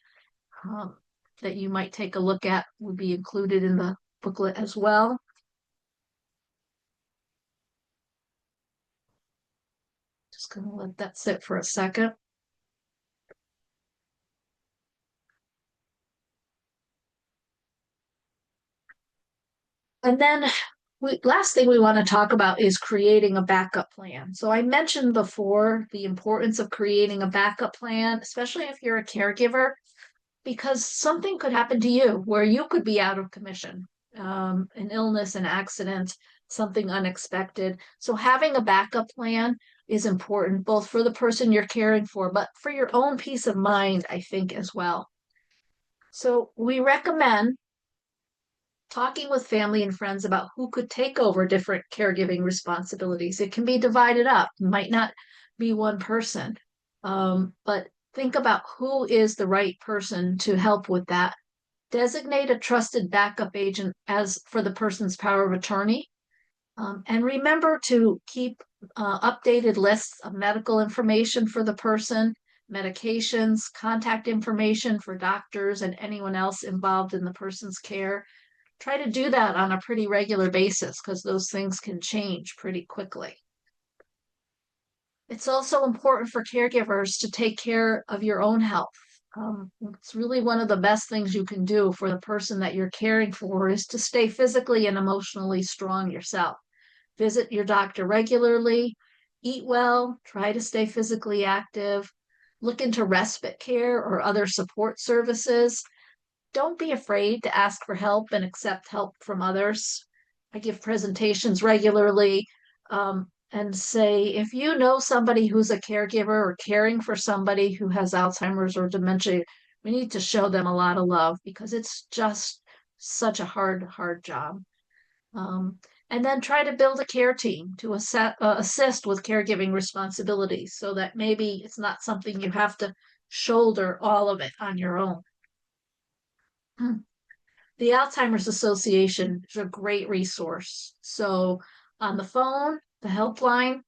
that you might take a look at, will be included in the booklet as well. Just going to let that sit for a second. And then last thing we want to talk about is creating a backup plan. So I mentioned before the importance of creating a backup plan, especially if you're a caregiver, because something could happen to you where you could be out of commission, an illness, an accident, something unexpected. So having a backup plan is important, both for the person you're caring for, but for your own peace of mind, I think, as well. So we recommend talking with family and friends about who could take over different caregiving responsibilities. It can be divided up, it might not be one person, but think about who is the right person to help with that. Designate a trusted backup agent as for the person's power of attorney. And remember to keep updated lists of medical information for the person, medications, contact information for doctors and anyone else involved in the person's care. Try to do that on a pretty regular basis because those things can change pretty quickly. It's also important for caregivers to take care of your own health. It's really one of the best things you can do for the person that you're caring for is to stay physically and emotionally strong yourself. Visit your doctor regularly, eat well, try to stay physically active, look into respite care or other support services. Don't be afraid to ask for help and accept help from others. I give presentations regularly and say, if you know somebody who's a caregiver or caring for somebody who has Alzheimer's or dementia, we need to show them a lot of love because it's just such a hard job. And then try to build a care team to assist with caregiving responsibilities so that maybe it's not something you have to shoulder all of it on your own. The Alzheimer's Association is a great resource. So on the phone, the helpline,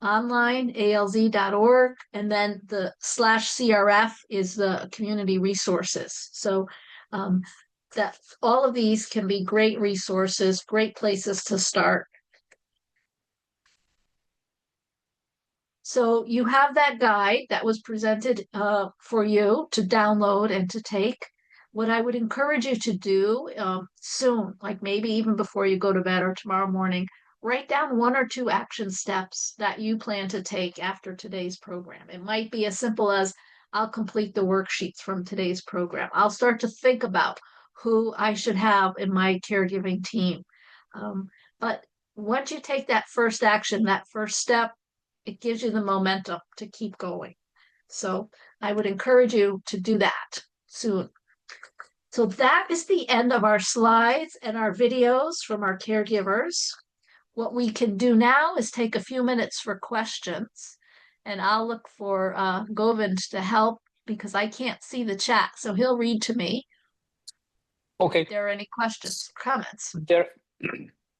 online, alz.org, and then the /CRF is the community resources. So that all of these can be great resources, great places to start. So you have that guide that was presented for you to download and to take. What I would encourage you to do soon, like maybe even before you go to bed or tomorrow morning, write down 1 or 2 action steps that you plan to take after today's program. It might be as simple as I'll complete the worksheets from today's program. I'll start to think about who I should have in my caregiving team. But once you take that first action, that first step, it gives you the momentum to keep going. So I would encourage you to do that soon. So that is the end of our slides and our videos from our caregivers. What we can do now is take a few minutes for questions, and I'll look for Govind to help because I can't see the chat, so he'll read to me. Okay. If there are any questions, comments.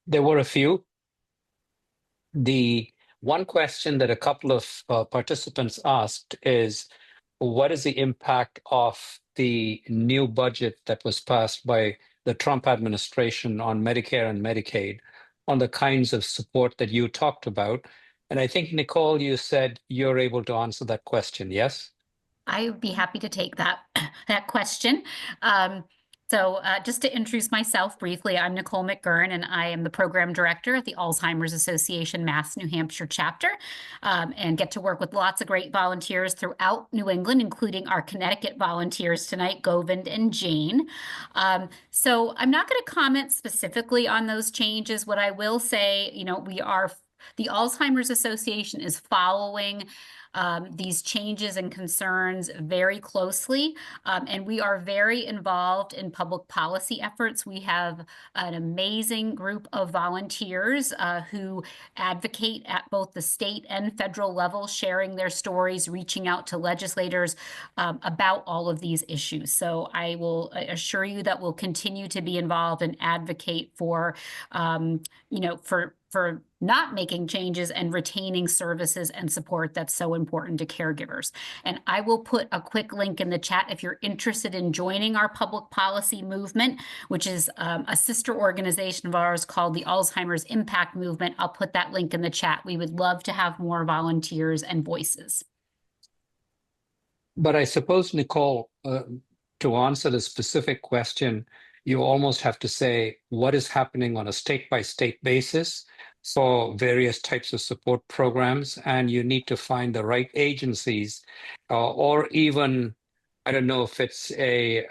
There were a few. The one question that a couple of participants asked is, what is the impact of the new budget that was passed by the Trump administration on Medicare and Medicaid, on the kinds of support that you talked about? And I think, Nicole, you said you're able to answer that question, yes? I would be happy to take that question. Just to introduce myself briefly, I'm Nicole McGurn, and I am the program director at the Alzheimer's Association Mass New Hampshire chapter, and get to work with lots of great volunteers throughout New England, including our Connecticut volunteers tonight, Govind and Jane. So I'm not going to comment specifically on those changes. What I will say, the Alzheimer's Association is following these changes and concerns very closely, and we are very involved in public policy efforts. We have an amazing group of volunteers who advocate at both the state and federal level, sharing their stories, reaching out to legislators about all of these issues. So I will assure you that we'll continue to be involved and advocate for not making changes and retaining services and support that's so important to caregivers. And I will put a quick link in the chat if you're interested in joining our public policy movement, which is a sister organization of ours called the Alzheimer's Impact Movement. I'll put that link in the chat. We would love to have more volunteers and voices. But I suppose, Nicole, to answer the specific question, you almost have to say what is happening on a state-by-state basis for various types of support programs, and you need to find the right agencies, or even, I don't know if it's a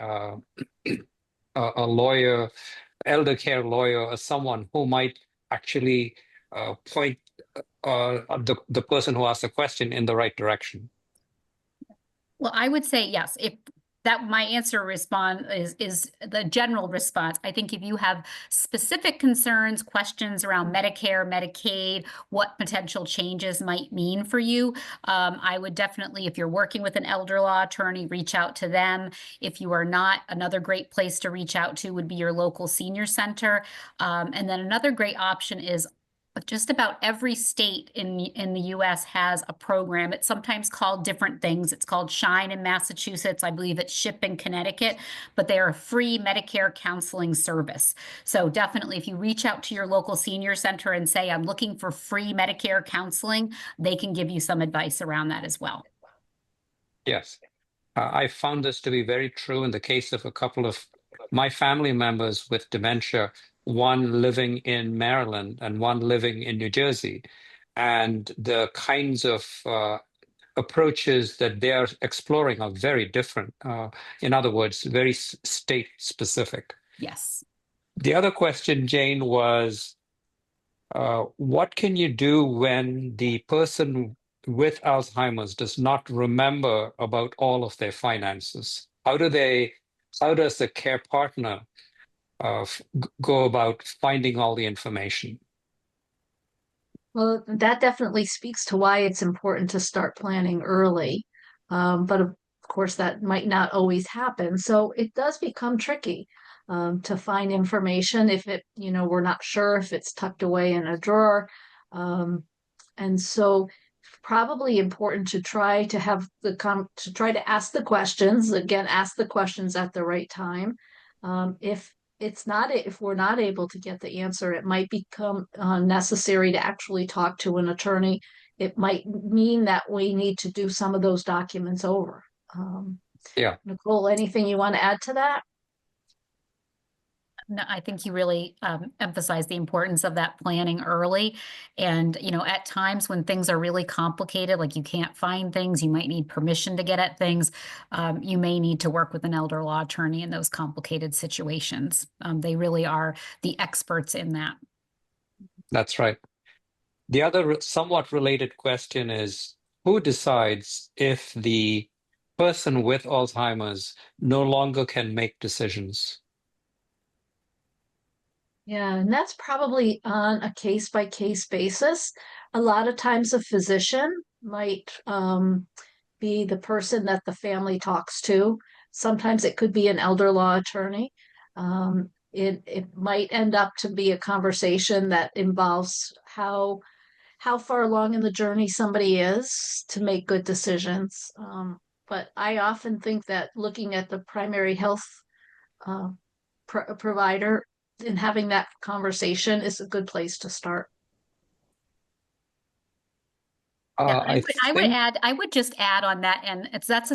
lawyer, elder care lawyer, or someone who might actually point the person who asked the question in the right direction. Well, I would say yes. If that my answer respond is the general response. I think if you have specific concerns, questions around Medicare, Medicaid, what potential changes might mean for you, I would definitely, if you're working with an elder law attorney, reach out to them. If you are not, another great place to reach out to would be your local senior center. And then another great option is just about every state in the U.S. has a program. It's sometimes called different things. It's called SHINE in Massachusetts. I believe it's SHIP in Connecticut, but they are a free Medicare counseling service. So definitely, if you reach out to your local senior center and say, I'm looking for free Medicare counseling, they can give you some advice around that as well. Yes. I found this to be very true in the case of a couple of my family members with dementia, one living in Maryland and one living in New Jersey. And the kinds of approaches that they are exploring are very different. In other words, very state specific. Yes. The other question, Jane, was what can you do when the person with Alzheimer's does not remember about all of their finances? How does the care partner go about finding all the information? Well, that definitely speaks to why it's important to start planning early. But of course, that might not always happen. So it does become tricky to find information if we're not sure if it's tucked away in a drawer. And so probably important to try to have to try to ask the questions, again, ask the questions at the right time. If we're not able to get the answer, it might become necessary to actually talk to an attorney. It might mean that we need to do some of those documents over. Yeah. Nicole, anything you want to add to that? No, I think you really emphasized the importance of that planning early. And, at times when things are really complicated, like you can't find things, you might need permission to get at things. You may need to work with an elder law attorney in those complicated situations. They really are the experts in that. That's right. The other somewhat related question is, who decides if the person with Alzheimer's no longer can make decisions? Yeah, and that's probably on a case-by-case basis. A lot of times a physician might be the person that the family talks to. Sometimes it could be an elder law attorney. It might end up to be a conversation that involves how far along in the journey somebody is to make good decisions. But I often think that looking at the primary health provider and having that conversation is a good place to start. I would just add on that, and that's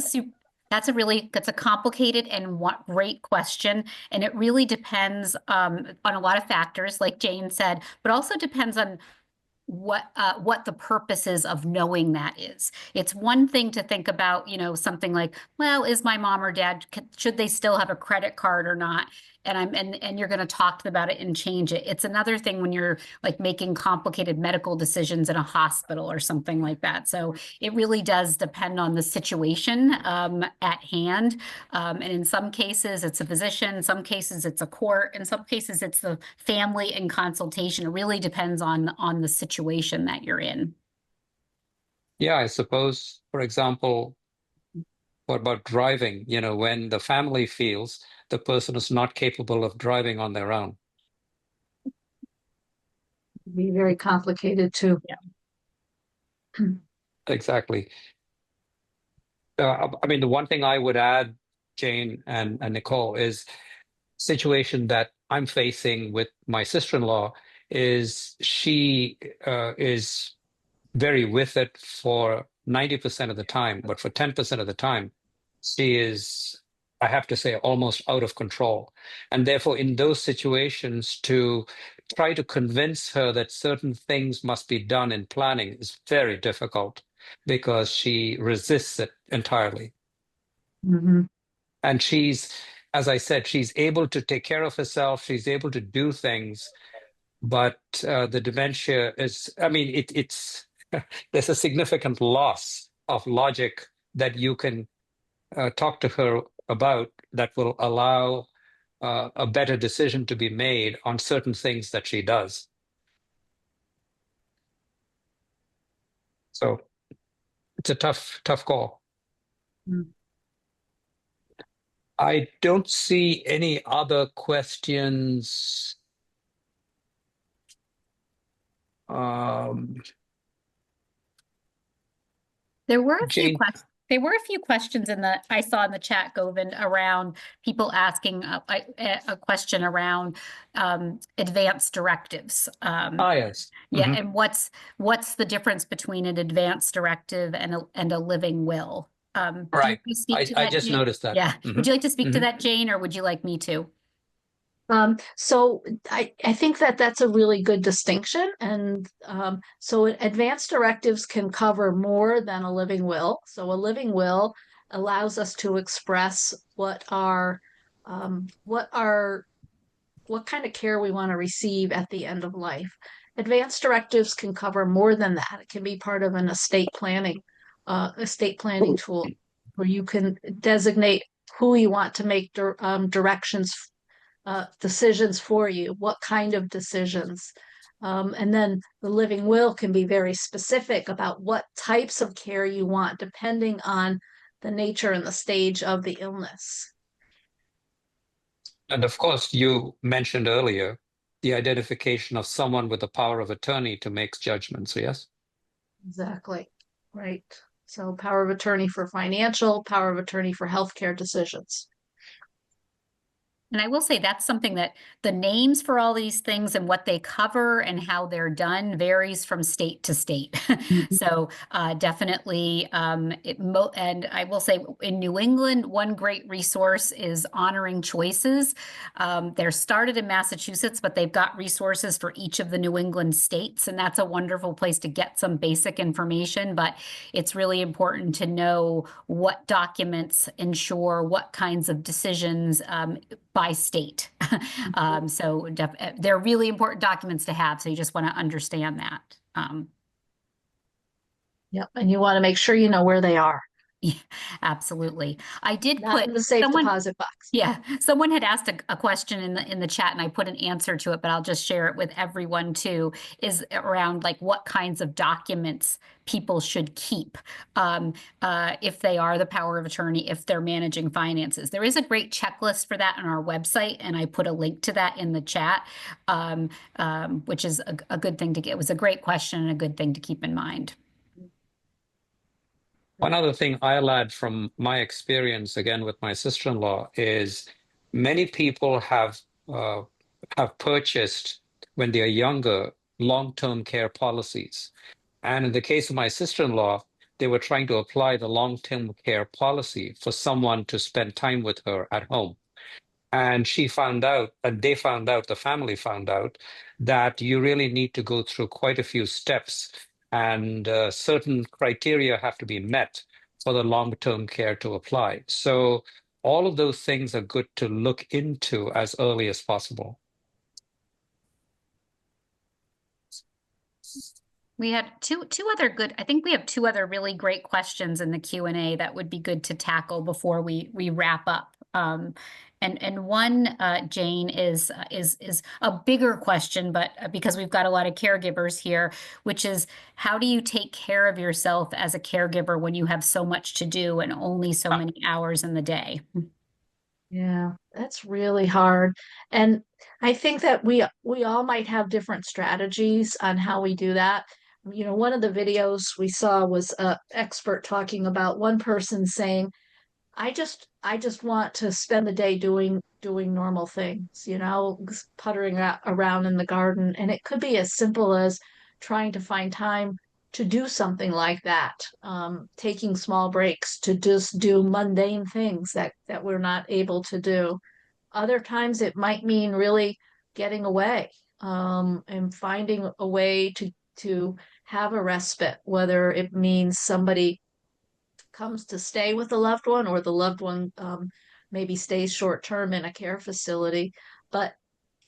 a complicated and great question, and it really depends on a lot of factors, like Jane said, but also depends on what the purpose is of knowing that is. It's one thing to think about, something like, well, is my mom or dad, should they still have a credit card or not? And you're going to talk to them about it and change it. It's another thing when you're like making complicated medical decisions in a hospital or something like that. So it really does depend on the situation at hand. And in some cases, it's a physician. In some cases, it's a court. In some cases, it's the family and consultation. It really depends on the situation that you're in. Yeah, I suppose, for example, what about driving? When the family feels the person is not capable of driving on their own. Be very complicated too. Yeah. Exactly. I mean, the one thing I would add, Jane and Nicole, is situation that I'm facing with my sister-in-law is she is very with it for 90% of the time, but for 10% of the time, she is, I have to say, almost out of control. And therefore, in those situations, to try to convince her that certain things must be done in planning is very difficult because she resists it entirely. Mm-hmm. And she's, as I said, she's able to take care of herself. She's able to do things, but the dementia is, I mean, it's there's a significant loss of logic that you can talk to her about that will allow a better decision to be made on certain things that she does. So it's a tough call. Mm. I don't see any other questions. There were a Jane. few questions. There were a few questions I saw in the chat, Govind, around people asking a question around advance directives. Yes. Yeah, and what's the difference between an advance directive and a living will? Right. I just Jane? noticed that. Yeah. Would you like to speak to that, Jane, or would you like me to? So I think that that's a really good distinction. And so advanced directives can cover more than a living will. So a living will allows us to express what kind of care we want to receive at the end of life. Advanced directives can cover more than that. It can be part of an estate planning tool where you can designate who you want to make decisions for you, what kind of decisions. And then the living will can be very specific about what types of care you want, depending on the nature and the stage of the illness. And of course, you mentioned earlier the identification of someone with the power of attorney to make judgments, yes? Exactly. Right. So power of attorney for financial, power of attorney for healthcare decisions. And I will say that's something that the names for all these things and what they cover and how they're done varies from state to state. So definitely, and I will say in New England, one great resource is Honoring Choices. They're started in Massachusetts, but they've got resources for each of the New England states, and that's a wonderful place to get some basic information. But it's really important to know what documents ensure what kinds of decisions by state. So they're really important documents to have. So you just want to understand that. Yep. And you want to make sure you know where they are. Yeah, absolutely. I did Not put in the safe someone. deposit box. Yeah, someone had asked a question in the chat, and I put an answer to it, but I'll just share it with everyone too. Is around like what kinds of documents people should keep if they are the power of attorney, if they're managing finances. There is a great checklist for that on our website, and I put a link to that in the chat, which is a good thing to get. It was a great question and a good thing to keep in mind. One other thing I'll add from my experience, again, with my sister-in-law, is many people have purchased, when they are younger, long-term care policies. And in the case of my sister-in-law, they were trying to apply the long-term care policy for someone to spend time with her at home. And she found out, and they found out, the family found out, that you really need to go through quite a few steps, and certain criteria have to be met for the long-term care to apply. So all of those things are good to look into as early as possible. We had two other good, I think we have two other really great questions in the Q&A that would be good to tackle before we wrap up. And one, Jane, is a bigger question, but because we've got a lot of caregivers here, which is how do you take care of yourself as a caregiver when you have so much to do and only so many hours in the day? Yeah, that's really hard. And I think that we all might have different strategies on how we do that. You know, one of the videos we saw was an expert talking about one person saying, I just want to spend the day doing normal things, you know, puttering around in the garden. And it could be as simple as trying to find time to do something like that, taking small breaks to just do mundane things that we're not able to do. Other times it might mean really getting away, and finding a way to have a respite, whether it means somebody comes to stay with the loved one or the loved one maybe stays short term in a care facility. But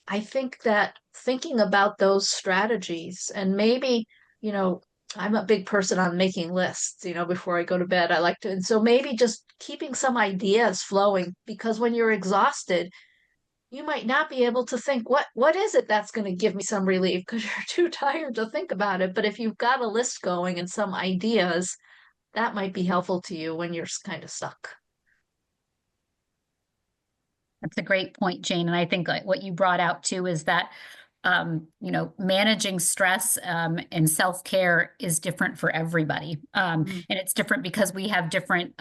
I think that thinking about those strategies and maybe, you know, I'm a big person on making lists, you know, before I go to bed. I like to, and so maybe just keeping some ideas flowing, because when you're exhausted, you might not be able to think what is it that's going to give me some relief because you're too tired to think about it. But if you've got a list going and some ideas, that might be helpful to you when you're kind of stuck. That's a great point, Jane. And I think like what you brought out too is that you know, managing stress and self-care is different for everybody. And it's different because we have different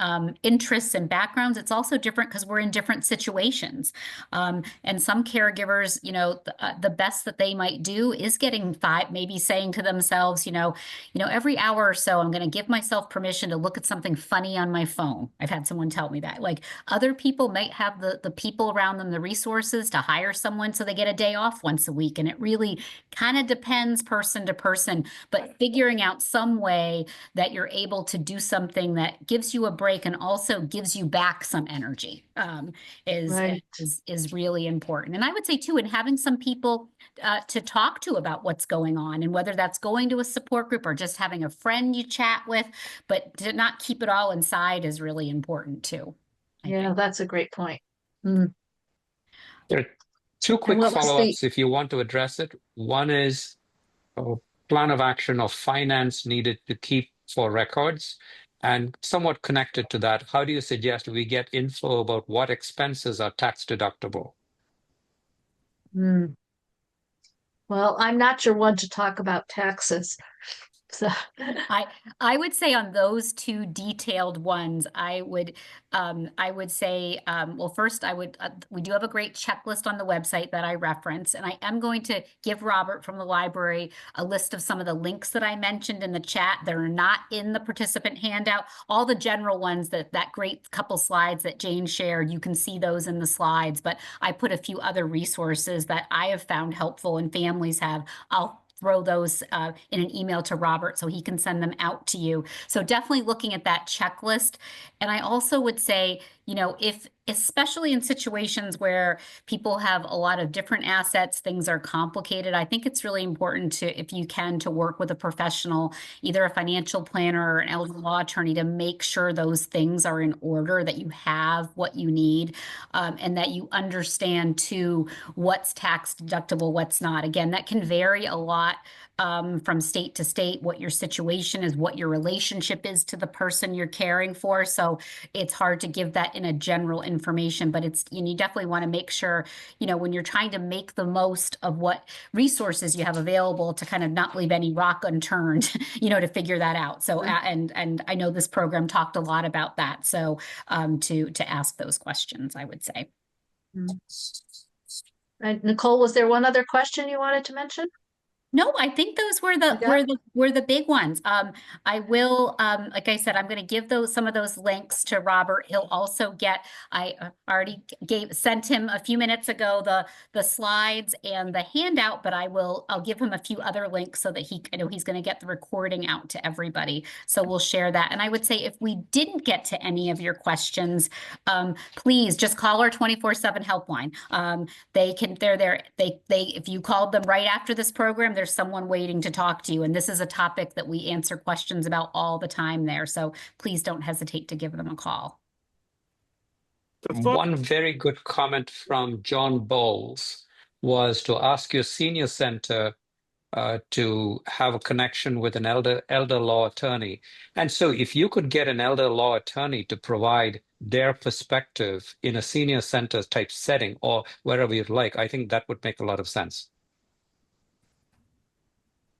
interests and backgrounds. It's also different because we're in different situations. And some caregivers, you know, the best that they might do is getting maybe saying to themselves, you know, every hour or so, I'm going to give myself permission to look at something funny on my phone. I've had someone tell me that. Like other people might have the people around them, the resources to hire someone so they get a day off once a week. And it really kind of depends person to person, but figuring out some way that you're able to do something that gives you a break and also gives you back some energy is really important. And I would say too, in having some people to talk to about what's going on, and whether that's going to a support group or just having a friend you chat with, but to not keep it all inside is really important too. Yeah, that's a great point. Mm. There are two quick follow-ups if you want to address it. One is a plan of action of finance needed to keep for records. And somewhat connected to that, how do you suggest we get info about what expenses are tax deductible? Well, I'm not your one to talk about taxes. So I would say on those two detailed ones, I would say, well, first we do have a great checklist on the website that I reference, and I am going to give Robert from the library a list of some of the links that I mentioned in the chat that are not in the participant handout. All the general ones, that great couple slides that Jane shared, you can see those in the slides, but I put a few other resources that I have found helpful and families have. I'll throw those in an email to Robert so he can send them out to you. So definitely looking at that checklist. And I also would say, if, especially in situations where people have a lot of different assets, things are complicated, I think it's really important to, if you can, to work with a professional, either a financial planner or an elder law attorney, to make sure those things are in order, that you have what you need, and that you understand too what's tax deductible, what's not. Again, that can vary a lot from state to state, what your situation is, what your relationship is to the person you're caring for. So it's hard to give that in a general information, but you definitely want to make sure, when you're trying to make the most of what resources you have available, to kind of not leave any rock unturned, to figure that out. So, and I know this program talked a lot about that. So to ask those questions, I would say. Right. Nicole, was there one other question you wanted to mention? No, I think those were the big ones. I will, like I said, I'm going to give some of those links to Robert. He'll also get, I already sent him a few minutes ago the slides and the handout, but I'll give him a few other links so that I know he's going to get the recording out to everybody. So we'll share that. And I would say, if we didn't get to any of your questions, please just call our 24/7 helpline. They're there. If you called them right after this program, there's someone waiting to talk to you. And this is a topic that we answer questions about all the time there. So please don't hesitate to give them a call. One very good comment from John Bowles was to ask your senior center to have a connection with an elder law attorney. And so if you could get an elder law attorney to provide their perspective in a senior center type setting, or wherever you'd like, I think that would make a lot of sense.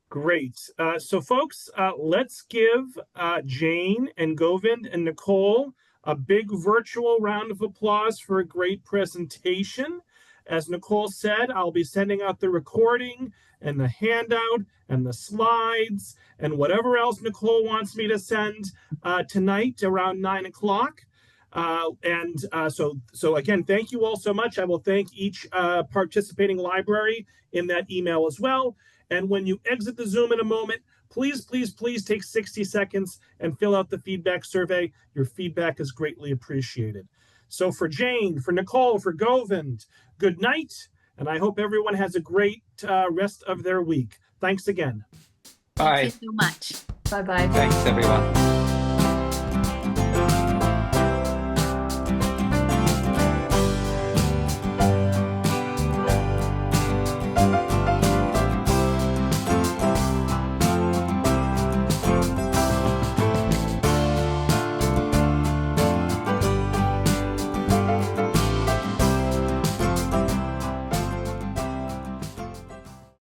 Great. So folks, let's give Jane and Govind and Nicole a big virtual round of applause for a great presentation. As Nicole said, I'll be sending out the recording and the handout and the slides and whatever else Nicole wants me to send tonight around 9 o'clock. So again, thank you all so much. I will thank each participating library in that email as well. And when you exit the Zoom in a moment, please take 60 seconds and fill out the feedback survey. Your feedback is greatly appreciated. So for Jane, for Nicole, for Govind, good night. And I hope everyone has a great rest of their week. Thanks again. Bye. Thank you so much. Bye-bye. Thanks, everyone.